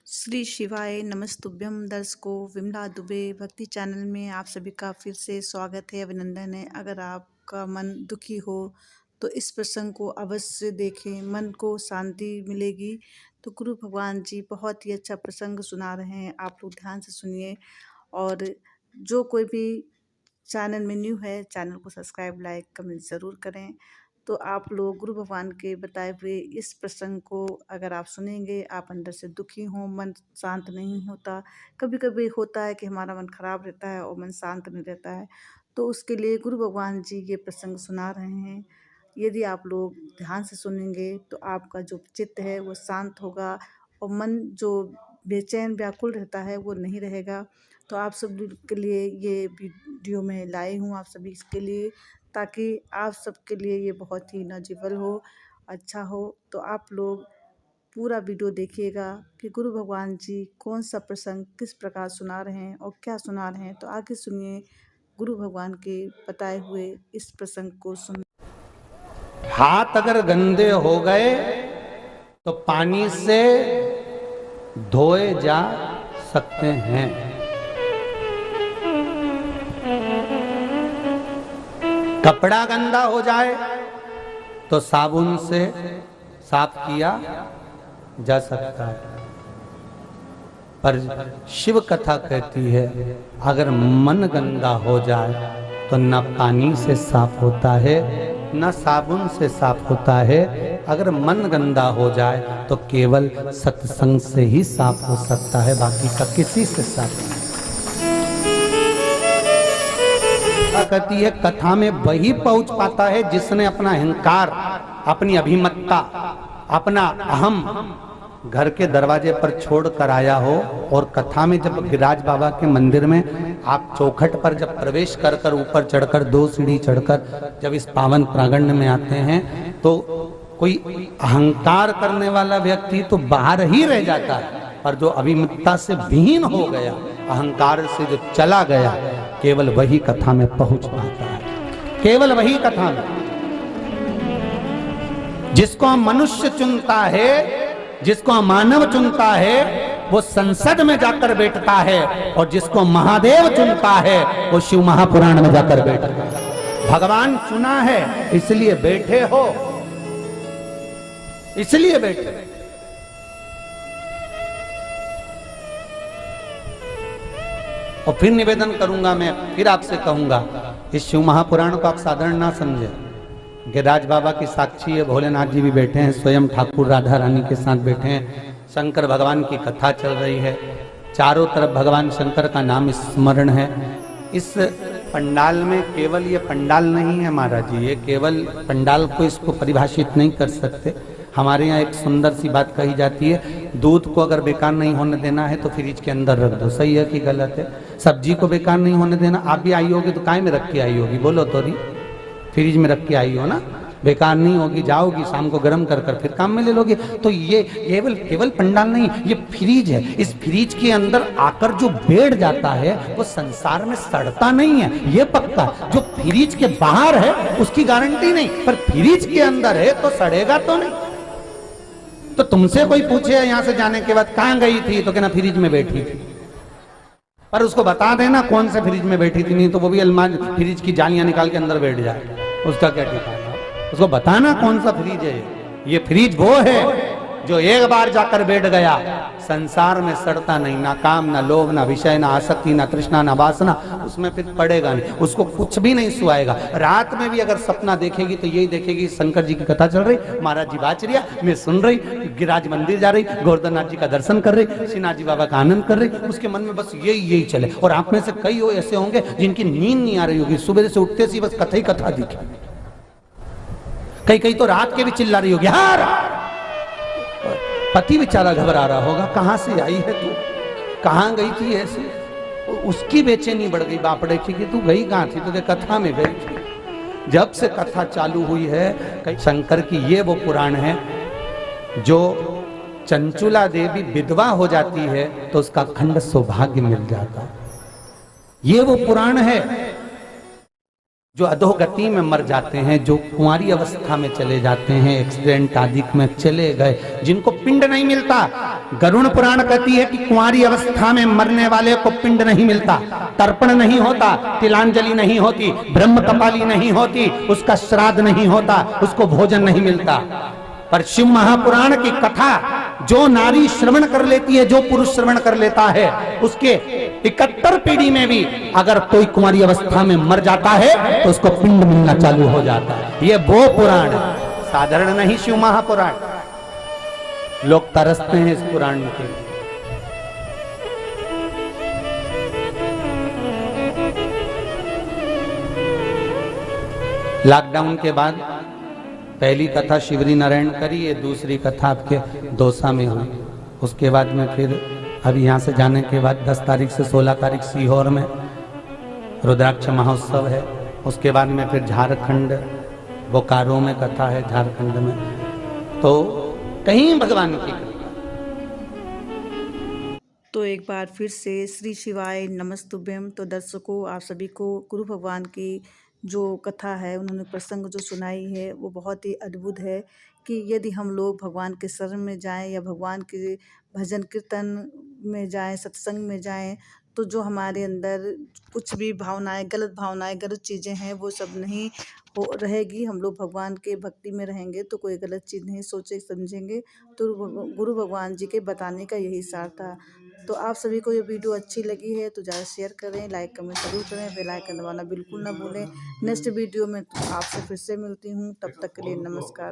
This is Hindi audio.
श्री शिवाय नमस्तुभ्यम। दर्शकों, विमला दुबे भक्ति चैनल में आप सभी का फिर से स्वागत है, अभिनंदन है। अगर आपका मन दुखी हो तो इस प्रसंग को अवश्य देखें, मन को शांति मिलेगी। तो गुरु भगवान जी बहुत ही अच्छा प्रसंग सुना रहे हैं, आप लोग ध्यान से सुनिए। और जो कोई भी चैनल में न्यू है, चैनल को सब्सक्राइब, लाइक, कमेंट ज़रूर करें। तो आप लोग गुरु भगवान के बताए हुए इस प्रसंग को अगर आप सुनेंगे, आप अंदर से दुखी हों, मन शांत नहीं होता। कभी कभी होता है कि हमारा मन खराब रहता है और मन शांत नहीं रहता है, तो उसके लिए गुरु भगवान जी ये प्रसंग सुना रहे हैं। यदि आप लोग ध्यान से सुनेंगे तो आपका जो चित्त है वो शांत होगा और मन जो बेचैन व्याकुल रहता है वो नहीं रहेगा। तो आप सब के लिए ये वीडियो में लाई हूँ, आप सभी के लिए, ताकि आप सबके लिए ये बहुत ही नॉलेजेबल हो, अच्छा हो। तो आप लोग पूरा वीडियो देखिएगा कि गुरु भगवान जी कौन सा प्रसंग किस प्रकार सुना रहे हैं और क्या सुना रहे हैं। तो आगे सुनिए, गुरु भगवान के बताए हुए इस प्रसंग को सुन। हाथ अगर गंदे हो गए तो पानी से धोए जा सकते हैं। कपड़ा गंदा हो जाए तो साबुन से साफ किया जा सकता है, पर शिव कथा कहती है अगर मन गंदा हो जाए तो न पानी से साफ होता है न साबुन से साफ होता है। अगर मन गंदा हो जाए तो केवल सत्संग से ही साफ हो सकता है, बाकी का किसी से साफ नहीं। कहती है कथा में वही पहुंच पाता है जिसने अपना अहंकार, अपनी अभिमत्ता, अपना अहम घर के दरवाजे पर छोड़ कर आया हो। और कथा में जब गिरिराज बाबा के मंदिर में आप चौखट पर जब प्रवेश कर कर ऊपर चढ़कर 2 सीढ़ी चढ़कर जब इस पावन प्रांगण में आते हैं तो कोई अहंकार करने वाला व्यक्ति तो बाहर ही रह जाता है, पर जो अभिमत्ता से विहीन हो गया, अहंकार से जो चला गया, केवल वही कथा में पहुंच पाता है। केवल वही कथा में। जिसको मनुष्य चुनता है, जिसको मानव चुनता है, वो संसद में जाकर बैठता है, और जिसको महादेव चुनता है वो शिव महापुराण में जाकर बैठता है। भगवान चुना है इसलिए बैठे हो, इसलिए बैठे। और फिर निवेदन करूंगा, मैं फिर आपसे कहूंगा, इस शिव महापुराण को आप साधारण ना समझे। गिरिराज बाबा की साक्षी है, भोलेनाथ जी भी बैठे हैं, स्वयं ठाकुर राधा रानी के साथ बैठे हैं, शंकर भगवान की कथा चल रही है, चारों तरफ भगवान शंकर का नाम स्मरण है। इस पंडाल में केवल ये पंडाल नहीं है महाराज जी, ये केवल पंडाल को इसको परिभाषित नहीं कर सकते। हमारे यहाँ एक सुंदर सी बात कही जाती है, दूध को अगर बेकार नहीं होने देना है तो फ्रिज के अंदर रख दो। सही है कि गलत है? सब्जी को बेकार नहीं होने देना, आप भी आई होगी तो काय में रख के आई होगी? बोलो तो नहीं, फ्रिज में रख के आई हो ना, बेकार नहीं होगी, जाओगी शाम को गर्म कर कर फिर काम में ले लोगे। तो ये केवल पंडाल नहीं, ये फ्रिज है। इस फ्रिज के अंदर आकर जो बैठ जाता है वो संसार में सड़ता नहीं है, ये पक्का। जो फ्रिज के बाहर है उसकी गारंटी नहीं, पर फ्रिज के अंदर है तो सड़ेगा तो नहीं। तो तुमसे कोई पूछे यहाँ से जाने के बाद कहाँ गई थी, तो कहना फ्रिज में बैठी थी, पर उसको बता देना कौन से फ्रिज में बैठी थी, नहीं तो वो भी अलमारी फ्रिज की जालियां निकाल के अंदर बैठ जाए, उसका क्या ठिकाना। उसको बताना कौन सा फ्रिज है। ये फ्रिज वो है जो एक बार जाकर बैठ गया, संसार में सड़ता नहीं, ना काम, ना लोभ, ना विषय, ना आसक्ति, ना तृष्णा, ना वासना, उसमें फिर पड़ेगा नहीं, उसको कुछ भी नहीं सुहाएगा। रात में भी अगर सपना देखेगी तो यही देखेगी शंकर जी की कथा चल रही, महाराज जी बाचरिया मैं सुन रही, गिरिराज मंदिर जा रही, गोवर्धननाथ जी का दर्शन कर रही, श्रीनाथ जी बाबा का आनंद कर रही, उसके मन में बस यही चले। और आप में से कई ऐसे होंगे जिनकी नींद नहीं आ रही होगी, सुबह से उठते से बस कथा ही कथा दिखे। कई तो रात के भी चिल्ला रही होगी, यार पति बेचारा घबरा रहा होगा, कहां से आई है तू, कहां गई थी ऐसे, उसकी बेचैनी बढ़ गई। बाप देखी कि तू गई कहां थी, तुझे कथा में गई थी। जब से कथा चालू हुई है शंकर की, ये वो पुराण है जो चंचुला देवी विधवा हो जाती है तो उसका अखंड सौभाग्य मिल जाता, ये वो पुराण है। जो अधोगति में मर जाते हैं, जो कुंवारी अवस्था में चले जाते हैं, एक्सीडेंट आदि में चले गए, जिनको पिंड नहीं मिलता। गरुड़ पुराण कहती है कि कुंवारी अवस्था में मरने वाले को पिंड नहीं मिलता, तर्पण नहीं होता, तिलांजलि नहीं होती, ब्रह्म कपाली नहीं होती, उसका श्राद्ध नहीं होता, उसको भोजन नहीं मिलता। पर शिव महापुराण की कथा जो नारी श्रवण कर लेती है, जो पुरुष श्रवण कर लेता है, उसके 71 पीढ़ी में भी अगर कोई कुंवारी अवस्था में मर जाता है तो उसको पिंड मिलना चालू हो जाता है। ये वो पुराण है, साधारण नहीं शिव महापुराण। लोग तरसते हैं इस पुराण के लिए। लॉकडाउन के बाद पहली कथा शिवरी नारायण करी, ये दूसरी कथा आपके दौसा में हुई। उसके बाद में फिर अभी यहाँ से जाने के बाद 10 तारीख से 16 तारीख सीहोर में रुद्राक्ष महोत्सव है। उसके बाद में फिर झारखंड बोकारो में कथा है, झारखंड में। तो कहीं भगवान की कृपा। तो एक बार फिर से श्री शिवाय नमस्तुभ्यम। तो दर्शकों, आप सभी को गुरु भगवान की जो कथा है, उन्होंने प्रसंग जो सुनाई है वो बहुत ही अद्भुत है कि यदि हम लोग भगवान के शरण में जाएं या भगवान के भजन कीर्तन में जाएं, सत्संग में जाएं, तो जो हमारे अंदर कुछ भी भावनाएं, गलत चीज़ें हैं, वो सब नहीं हो रहेगी। हम लोग भगवान के भक्ति में रहेंगे तो कोई गलत चीज़ नहीं सोचे समझेंगे। तो गुरु भगवान जी के बताने का यही सार था। तो आप सभी को ये वीडियो अच्छी लगी है तो ज़्यादा शेयर करें, लाइक कमेंट जरूर करें, बेल आइकन दबाना बिल्कुल ना भूलें। नेक्स्ट वीडियो में आपसे फिर से मिलती हूँ, तब तक के लिए नमस्कार।